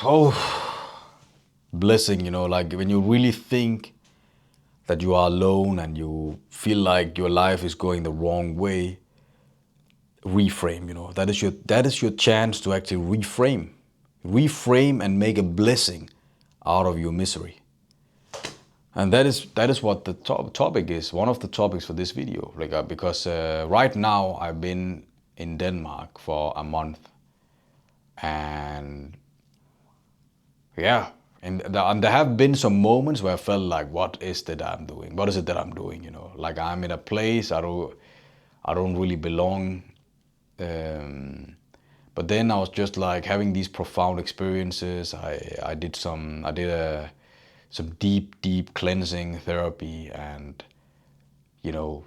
Oh, blessing, like when you really think that you are alone and you feel like your life is going the wrong way, reframe, that is your chance to actually reframe and make a blessing out of your misery. And that is what the topic is, one of the topics for this video, because right now I've been in Denmark for a month, and yeah, and there have been some moments where I felt like, what is it that I'm doing? What is it that I'm doing? Like I'm in a place I don't really belong. But then I was just like having these profound experiences. I did some deep cleansing therapy, and you know,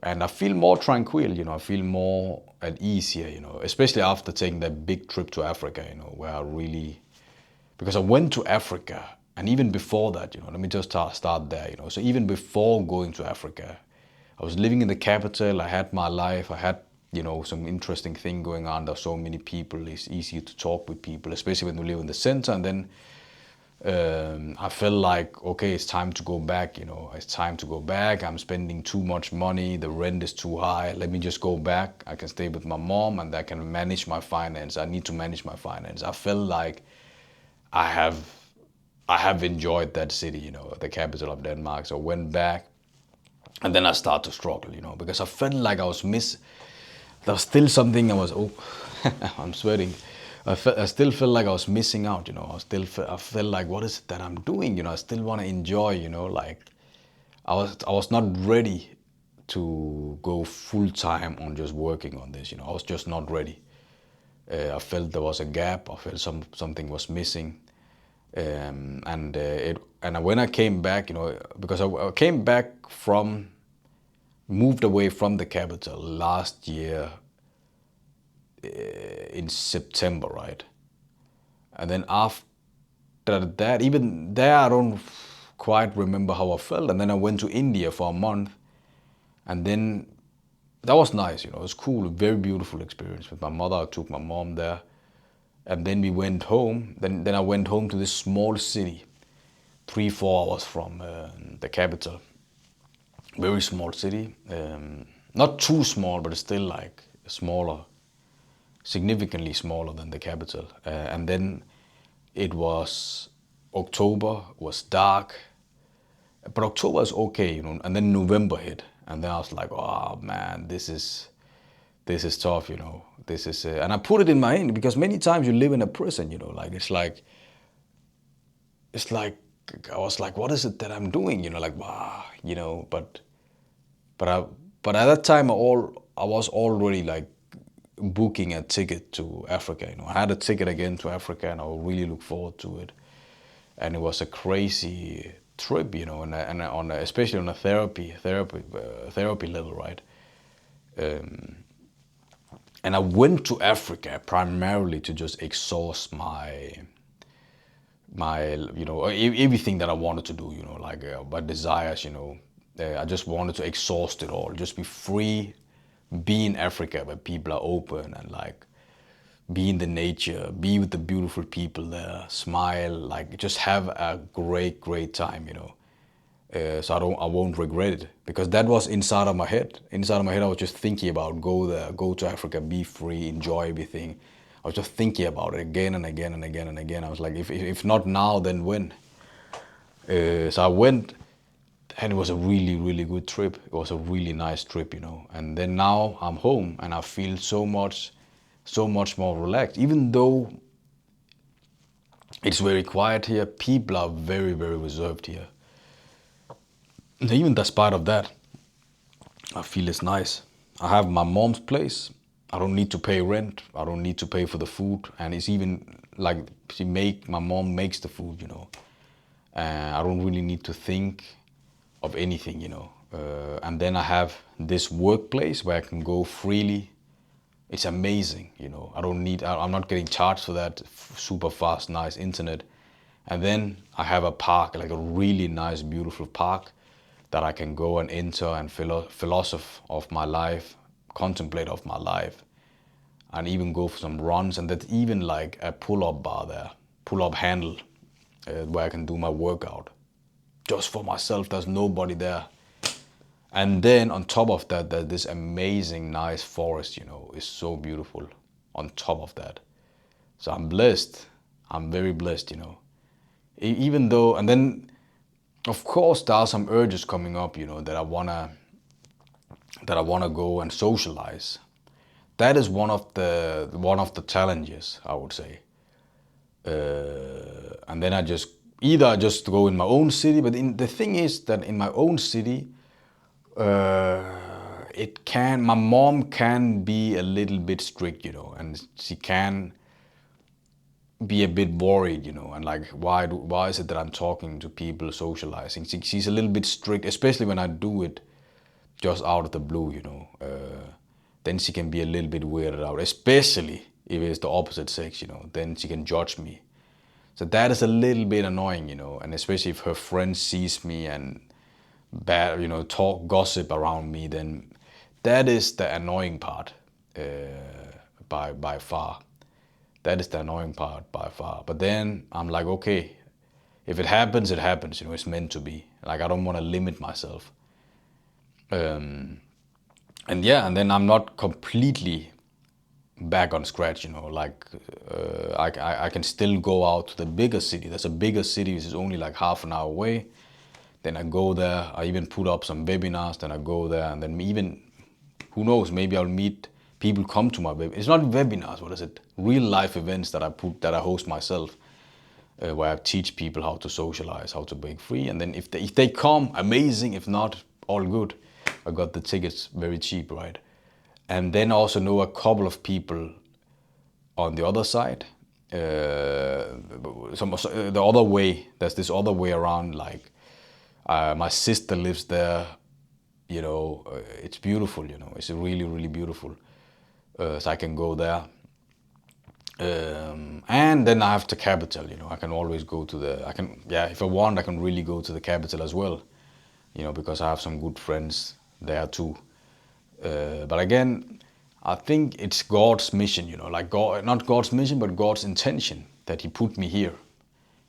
and I feel more tranquil. I feel more at ease here. Especially after taking that big trip to Africa. Where I really, because I went to Africa, and even before that, let me just start there. So even before going to Africa, I was living in the capital. I had my life. I had some interesting thing going on. There's so many people. It's easy to talk with people, especially when you live in the center. And then I felt like, okay, it's time to go back. It's time to go back. I'm spending too much money. The rent is too high. Let me just go back. I can stay with my mom, and I can manage my finance. I need to manage my finance. I felt like I have enjoyed that city, the capital of Denmark. So I went back, and then I started to struggle, because I felt like there was still something I'm sweating. I still felt like I was missing out, I felt like, what is it that I'm doing? I still want to enjoy, like I was not ready to go full time on just working on this, I was just not ready. I felt there was a gap. I felt something was missing. And when I came back, because I came back moved away from the capital last year in September, right? And then after that, even there, I don't quite remember how I felt. And then I went to India for a month, and then that was nice, it was cool, very beautiful experience with my mother. I took my mom there, and then we went home. Then I went home to this small city, 3-4 hours from the capital. Very small city, not too small, but still like smaller, significantly smaller than the capital. And then it was October, was dark, but October is okay, And then November hit, and then I was like, oh man, this is tough, This is, and I put it in my hand, because many times you live in a prison, like it's like I was like, what is it that I'm doing, like wow, but at that time I was already like booking a ticket to Africa. I had a ticket again to Africa, and I really look forward to it. And it was a crazy trip, especially on a therapy level, right? And I went to Africa primarily to just exhaust my everything that I wanted to do, like my desires, I just wanted to exhaust it all, just be free, be in Africa where people are open, and like be in the nature, be with the beautiful people there, smile, like just have a great time, so I won't regret it, because that was inside of my head. Inside of my head, I was just thinking about go there, go to Africa, be free, enjoy everything. I was just thinking about it again and again and again and again. I was like, if not now, then when? So I went, and it was a really good trip. It was a really nice trip, And then now I'm home, and I feel so much more relaxed. Even though it's very quiet here, people are very reserved here. And even despite of that, I feel it's nice. I have my mom's place. I don't need to pay rent. I don't need to pay for the food. And it's even like my mom makes the food, I don't really need to think of anything, and then I have this workplace where I can go freely. It's amazing, I'm not getting charged for that super fast, nice internet. And then I have a park, like a really nice, beautiful park that I can go and enter and philosoph of my life, contemplate of my life, and even go for some runs. And there's even like a pull-up bar there. pull-up handle where I can do my workout just for myself. There's nobody there. And then on top of that, there's this amazing, nice forest, it's so beautiful on top of that. So I'm blessed. I'm very blessed, Even though, and then of course there are some urges coming up, that I wanna go and socialize. That is one of the challenges, I would say. And then I just go in my own city, but the thing is that in my own city, my mom can be a little bit strict, and she can be a bit worried, and like, why is it that I'm talking to people, socializing? She's a little bit strict, especially when I do it just out of the blue, then she can be a little bit weirded out, especially if it's the opposite sex, then she can judge me. So that is a little bit annoying, and especially if her friend sees me and talk gossip around me, then that is the annoying part by far. That is the annoying part by far. But then I'm like, okay, if it happens, it happens. It's meant to be. Like, I don't want to limit myself. And then I'm not completely back on scratch. I can still go out to the bigger city. There's a bigger city which is only like half an hour away. Then I go there. I even put up some webinars. Then I go there, and then even, who knows, maybe I'll meet people come to my webinars. It's not webinars. What is it? Real life events that I host myself, where I teach people how to socialize, how to break free. And then if they come, amazing. If not, all good. I got the tickets very cheap, right? And then I also know a couple of people on the other side. The other way. There's this other way around. Like, my sister lives there. It's beautiful. It's really, really beautiful. So I can go there. And then I have the capital. I can always go to if I want, I can really go to the capital as well. Because I have some good friends there too. But again, I think it's God's mission, like God, not God's mission, but God's intention that He put me here,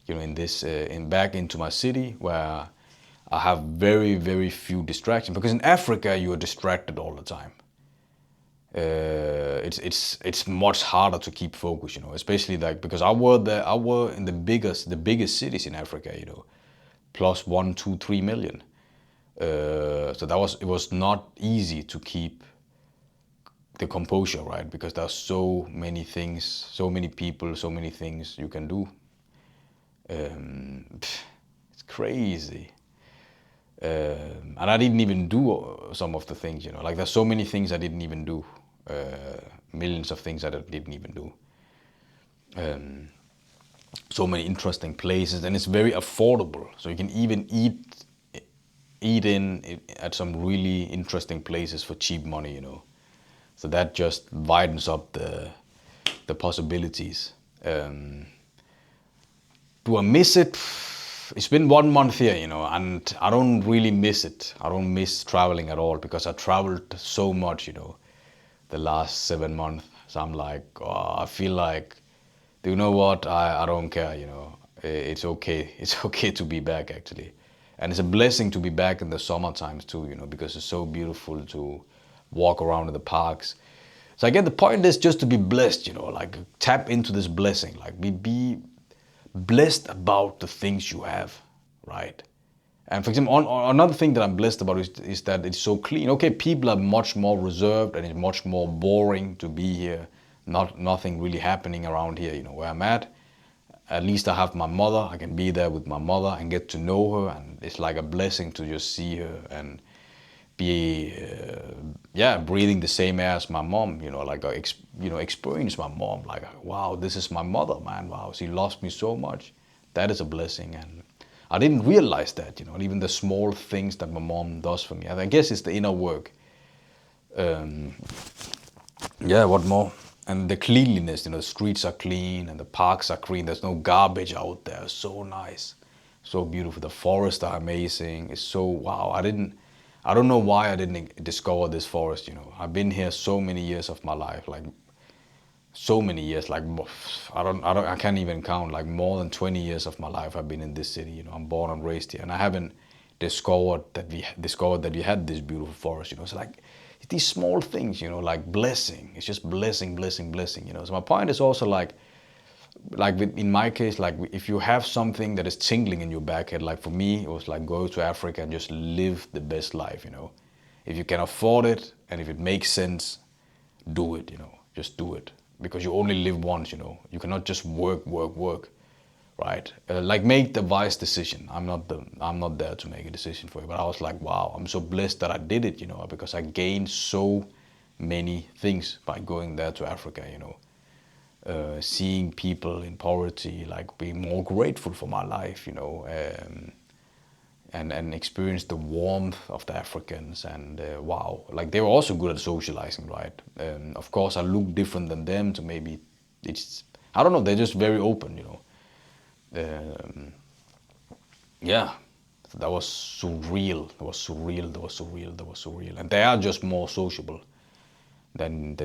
in this, back into my city where I have very, very few distractions. Because in Africa, you are distracted all the time. It's much harder to keep focus, especially like, because I were in the biggest cities in Africa, plus 1, 2, 3 million. So it was not easy to keep the composure, right? Because there's so many things, so many people, so many things you can do. It's crazy. And I didn't even do some of the things, like there's so many things I didn't even do. Millions of things that I didn't even do. So many interesting places, and it's very affordable. So you can even eat at some really interesting places for cheap money, So that just widens up the possibilities. Do I miss it? It's been 1 month here, and I don't really miss it. I don't miss traveling at all, because I traveled so much, the last 7 months. So I'm like, I feel like, do you know what? I don't care, It's okay. It's okay to be back, actually. And it's a blessing to be back in the summer times too, because it's so beautiful to walk around in the parks. So again, the point is just to be blessed, like tap into this blessing, like be blessed about the things you have, right? And for example, another thing that I'm blessed about is that it's so clean. Okay, people are much more reserved, and it's much more boring to be here. Nothing really happening around here, where I'm at. At least I have my mother. I can be there with my mother and get to know her, and it's like a blessing to just see her and be, breathing the same air as my mom. Like experience my mom. Like, wow, this is my mother, man. Wow, she loves me so much. That is a blessing, and I didn't realize that. Even the small things that my mom does for me. I guess it's the inner work. What more? And the cleanliness, the streets are clean and the parks are clean. There's no garbage out there. So nice, so beautiful. The forests are amazing. It's so, wow. I don't know why I didn't discover this forest. I've been here so many years of my life, like so many years, like I can't even count. Like more than 20 years of my life, I've been in this city. You know, I'm born and raised here, and I haven't discovered that we had this beautiful forest. You know, it's like these small things. You know, like blessing. It's just blessing, blessing, blessing. You know. So my point is also like in my case, like if you have something that is tingling in your back head, like for me, it was like go to Africa and just live the best life. You know, if you can afford it and if it makes sense, do it. You know, just do it because you only live once. You know, you cannot just work, right? Like make the wise decision. I'm not there to make a decision for you, but I was like, wow, I'm so blessed that I did it. You know, because I gained so many things by going there to Africa. You know, seeing people in poverty, like being more grateful for my life, you know, and experience the warmth of the Africans. And wow, like they were also good at socializing, right? Of course, I look different than them, so maybe it's, I don't know, they're just very open, you know. Yeah, that was surreal. That was surreal. That was surreal. That was surreal. And they are just more sociable than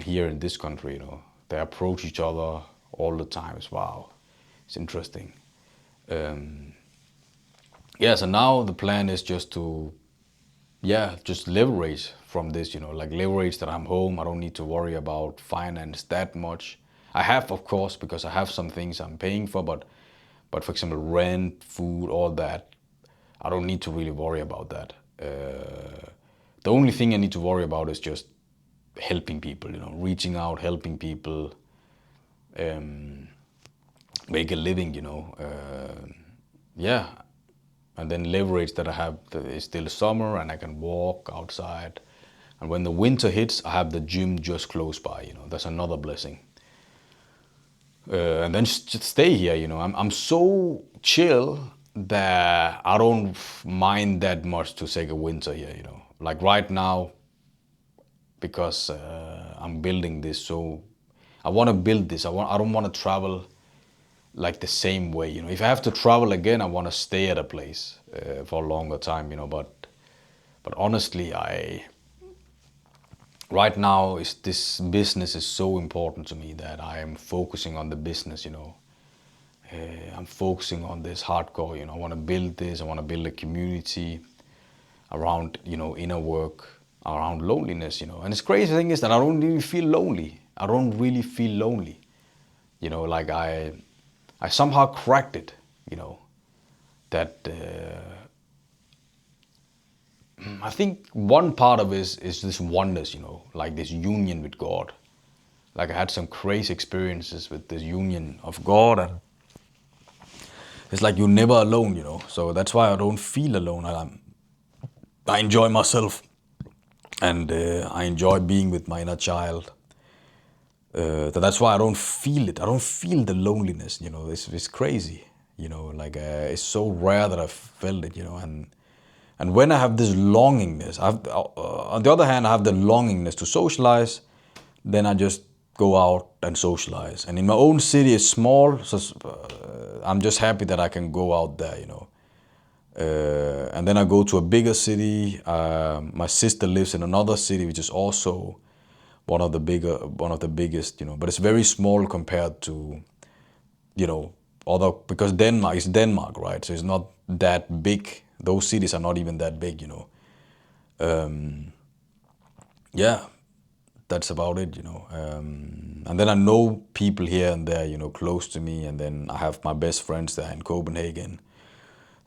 here in this country. You know, they approach each other all the time. It's wow, it's interesting. Yeah, so now the plan is just to, yeah, just leverage from this. You know, like leverage that I'm home. I don't need to worry about finance that much. I have, of course, because I have some things I'm paying for, but for example, rent, food, all that, I don't need to really worry about that. The only thing I need to worry about is just helping people, you know, reaching out, helping people, make a living, you know. Yeah, and then leverage that I have it's still summer and I can walk outside. And when the winter hits, I have the gym just close by, you know. That's another blessing. And then just stay here, you know. I'm so chill that I don't mind that much to take a winter here, you know. Like right now, because I'm building this, so I want to build this. I don't want to travel like the same way, you know. If I have to travel again, I want to stay at a place for a longer time, you know. But honestly, I right now is this business is so important to me that I am focusing on the business, you know. I'm focusing on this hardcore, you know. I want to build this. I want to build a community around, you know, inner work, around loneliness, you know. And this crazy thing is that I don't really feel lonely. I don't really feel lonely, you know. Like I somehow cracked it, you know. That I think one part of it is this oneness, you know, like this union with God. Like I had some crazy experiences with this union of God, and it's like you're never alone, you know. So that's why I don't feel alone. I enjoy myself, and I enjoy being with my inner child. That's why I don't feel it. I don't feel the loneliness, you know. It's crazy, you know. Like it's so rare that I felt it, you know. And when I have this longingness, on the other hand, I have the longingness to socialize. Then I just go out and socialize. And in my own city, it's small, so I'm just happy that I can go out there, you know. And then I go to a bigger city. My sister lives in another city, which is also one of the biggest, you know. But it's very small compared to, you know, other, because Denmark is Denmark, right? So it's not that big. Those cities are not even that big, you know. Yeah, that's about it, you know. And then I know people here and there, you know, close to me. And then I have my best friends there in Copenhagen.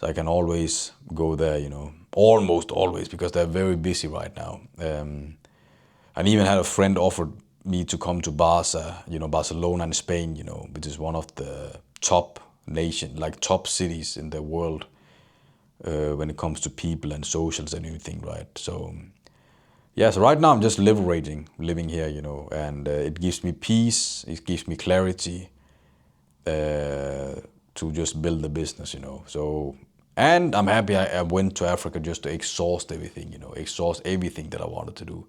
So I can always go there, you know, almost always, because they're very busy right now. I even had a friend offered me to come to Barca, you know, Barcelona in Spain, you know, which is one of the top top cities in the world when it comes to people and socials and everything, right? So yeah, so right now I'm just living here, you know, and it gives me peace, it gives me clarity to just build the business, you know. So, and I'm happy I went to Africa just to exhaust everything, you know, exhaust everything that I wanted to do.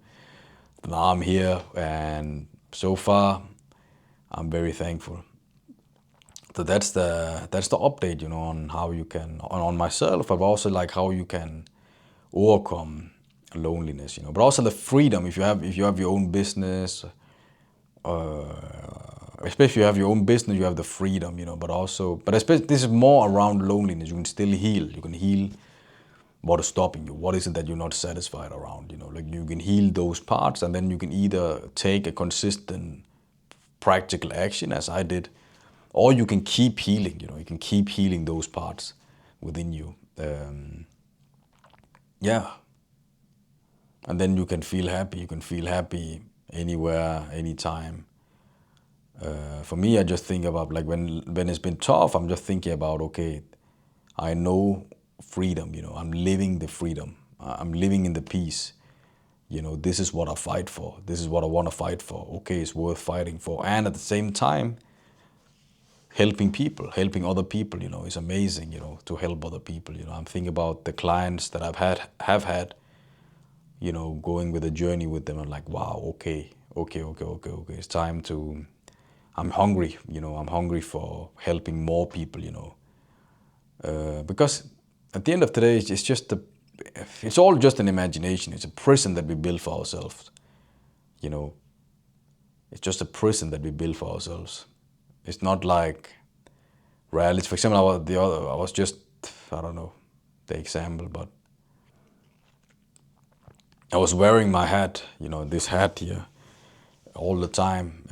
Now I'm here, and so far I'm very thankful. So that's the update, you know, on how you can on myself, but also like how you can overcome loneliness, you know. But also the freedom if you have your own business, especially if you have your own business, you have the freedom, but also, but especially this is more around loneliness. You can still heal. You can heal what is stopping you. What is it that you're not satisfied around? Like you can heal those parts, and then you can either take a consistent practical action, as I did, or you can keep healing. You can keep healing those parts within you. Yeah, and then you can feel happy. You can feel happy anywhere, anytime. For me, I just think about like when it's been tough, I'm just thinking about, okay, I know freedom. I'm living the freedom. I'm living in the peace. This is what I fight for. This is what I want to fight for. Okay, it's worth fighting for. And at the same time, helping people, helping other people, is amazing, to help other people. I'm thinking about the clients that have had, going with a journey with them. I'm like, wow, okay. It's time to, I'm hungry, I'm hungry for helping more people, because at the end of the day, it's all just an imagination. It's a prison that we build for ourselves, It's just a prison that we build for ourselves. It's not like reality. For example, I was just, I don't know the example, but I was wearing my hat, this hat here, all the time.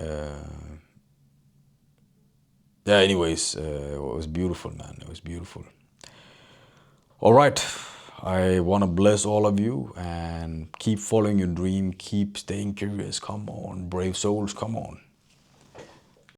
Yeah, anyways, it was beautiful, man. It was beautiful. All right. I want to bless all of you and keep following your dream. Keep staying curious. Come on, brave souls, come on.